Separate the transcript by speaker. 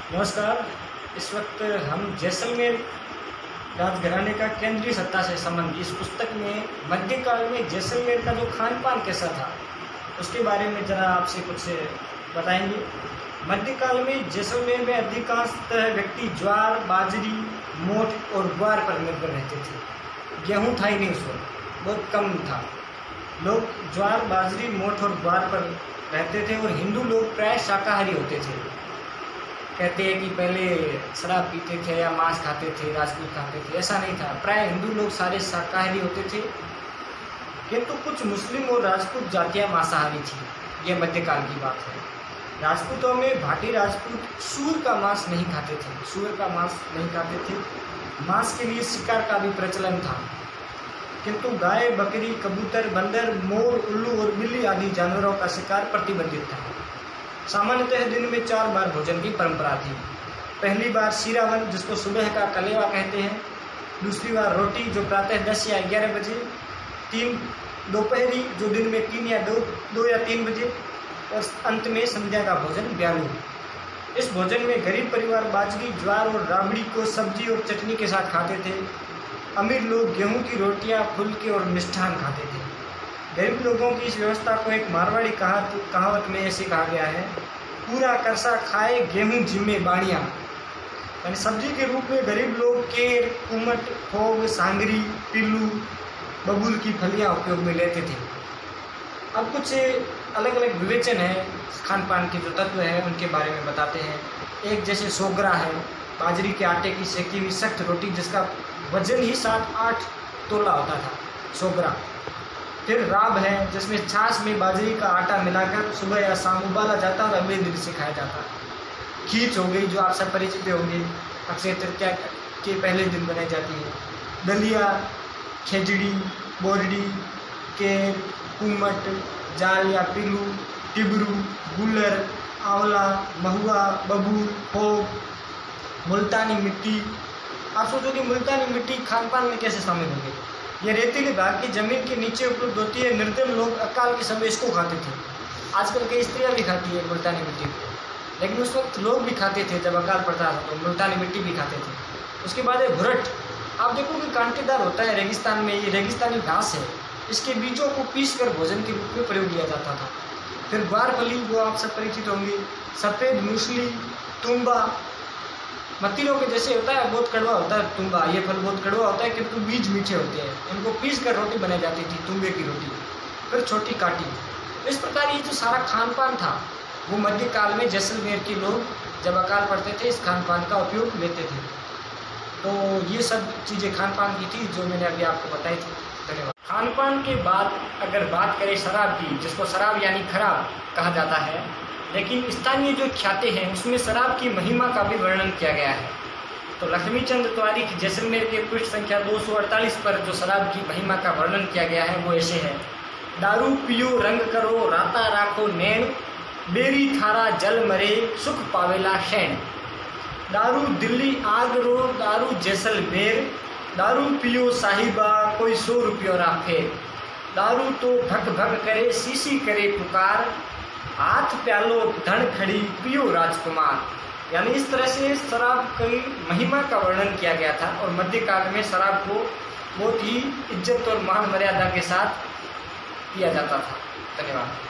Speaker 1: नमस्कार। इस वक्त हम जैसलमेर राजघराने का केंद्रीय सत्ता से संबंधित इस पुस्तक में मध्यकाल में जैसलमेर का जो खान पान कैसा था उसके बारे में जरा आपसे कुछ बताएंगे। मध्यकाल में जैसलमेर में अधिकांशतः व्यक्ति ज्वार, बाजरी, मोठ और ग्वार पर निर्भर रहते थे। गेहूँ था ही नहीं, उस वक्त बहुत कम था। लोग ज्वार, बाजरी, मोठ और ग्वार पर रहते थे और हिंदू लोग प्राय शाकाहारी होते थे। कहते हैं कि पहले शराब पीते थे या मांस खाते थे, राजपूत खाते थे, ऐसा नहीं था। प्राय हिंदू लोग सारे शाकाहारी होते थे, किंतु कुछ मुस्लिम और राजपूत जातियां मांसाहारी थी। ये मध्यकाल की बात है। राजपूतों में भाटी राजपूत सूअर का मांस नहीं खाते थे। मांस के लिए शिकार का भी प्रचलन था, किंतु गाय, बकरी, कबूतर, बंदर, मोर, उल्लू और बिल्ली आदि जानवरों का शिकार प्रतिबंधित था। सामान्यतः दिन में 4 बार भोजन की परंपरा थी। पहली बार शीरावन, जिसको सुबह का कलेवा कहते हैं। दूसरी बार रोटी, जो प्रातः 10 या 11 बजे। 3 दोपहरी, जो दिन में 3 या 2 या 3 बजे। और अंत में संध्या का भोजन ब्यालू। इस भोजन में गरीब परिवार बाजरी, ज्वार और राबड़ी को सब्जी और चटनी के साथ खाते थे। अमीर लोग गेहूं की रोटियां, फुलके और मिष्ठान खाते थे। गरीब लोगों की इस व्यवस्था को एक मारवाड़ी कहावत में ऐसे कहा गया है: पूरा करसा खाए गेहूं जिम्मे बाड़ियाँ। यानी सब्जी के रूप में गरीब लोग केर, कुमट, खोग, सांगरी, पिल्लू, बबूल की फलियां उपयोग में लेते थे। अब कुछ अलग अलग विवेचन है खान पान के जो तत्व हैं उनके बारे में बताते हैं। एक जैसे सोगरा है, बाजरी के आटे की सेकी हुई सख्त रोटी जिसका वजन ही 7-8 तोला होता था, सोगरा। फिर राब है, जिसमें छाछ में बाजरी का आटा मिलाकर सुबह या शाम उबाला जाता और अगले दिन से खाया जाता। खीच हो गई, जो आप सब परिचित होंगे, अक्षय तृतीया के पहले दिन बनाई जाती है। दलिया, खिचड़ी, बोरडी, केर, कुमट, जाल या पिल्लू, टिबरू, गुलर, आंवला, महुआ, बबूल, खोग, मुल्तानी मिट्टी। आप सोचो कि मुल्तानी मिट्टी खान पान में कैसे शामिल हो गई। ये रेतीली भाग की जमीन के नीचे उपलब्ध होती है। निर्धन लोग अकाल के समय इसको खाते थे। आजकल कई स्त्रियां भी खाती है मुल्तानी मिट्टी को, लेकिन उस वक्त लोग भी खाते थे। जब अकाल पड़ता था तो मुल्तानी मिट्टी भी खाते थे। उसके बाद है भुरट। आप देखो कि कांटेदार होता है रेगिस्तान में, ये रेगिस्तानी घास है। इसके बीजों को पीस कर भोजन के रूप में प्रयोग किया जाता था। फिर ग्वारफली, वो आप सब परिचित होंगे। सफ़ेद मूसली, तुम्बा, मतीलों के जैसे होता है, बहुत कड़वा होता है तुम्बा। ये फल बहुत कड़वा होता है, किंतु बीज मीठे होते हैं। इनको पीस कर रोटी बनाई जाती थी, तुम्बे की रोटी। फिर छोटी काटी। इस प्रकार ये जो सारा खान पान था वो मध्यकाल में जैसलमेर के लोग जब अकाल पड़ते थे इस खान पान का उपयोग लेते थे। तो ये सब चीज़ें खान पान की थी जो मैंने अभी आपको बताई थी। धन्यवाद। खान पान के बाद अगर बात करें शराब की, जिसको शराब यानी खराब कहा जाता है, लेकिन स्थानीय जो ख्याते हैं उसमें शराब की महिमा का भी वर्णन किया गया है। तो लक्ष्मीचंद तिवारी की जैसलमेर के पृष्ठ संख्या 248 पर जो शराब की महिमा का वर्णन किया गया है वो ऐसे है: दारू पियो रंग करो, राता राखो नैन, बेरी थारा जल मरे, सुख पावेला शैन। दारू दिल्ली आग रो, दारू जैसलमेर, दारू पियो साहिबा, कोई 100 रुपयों रा फेर। दारू तो भग भग करे, शीशी करे पुकार, हाथ प्यालो धन खड़ी, पियो राजकुमार। यानी इस तरह से शराब की महिमा का वर्णन किया गया था और मध्यकाल में शराब को बहुत ही इज्जत और मान मर्यादा के साथ किया जाता था। धन्यवाद।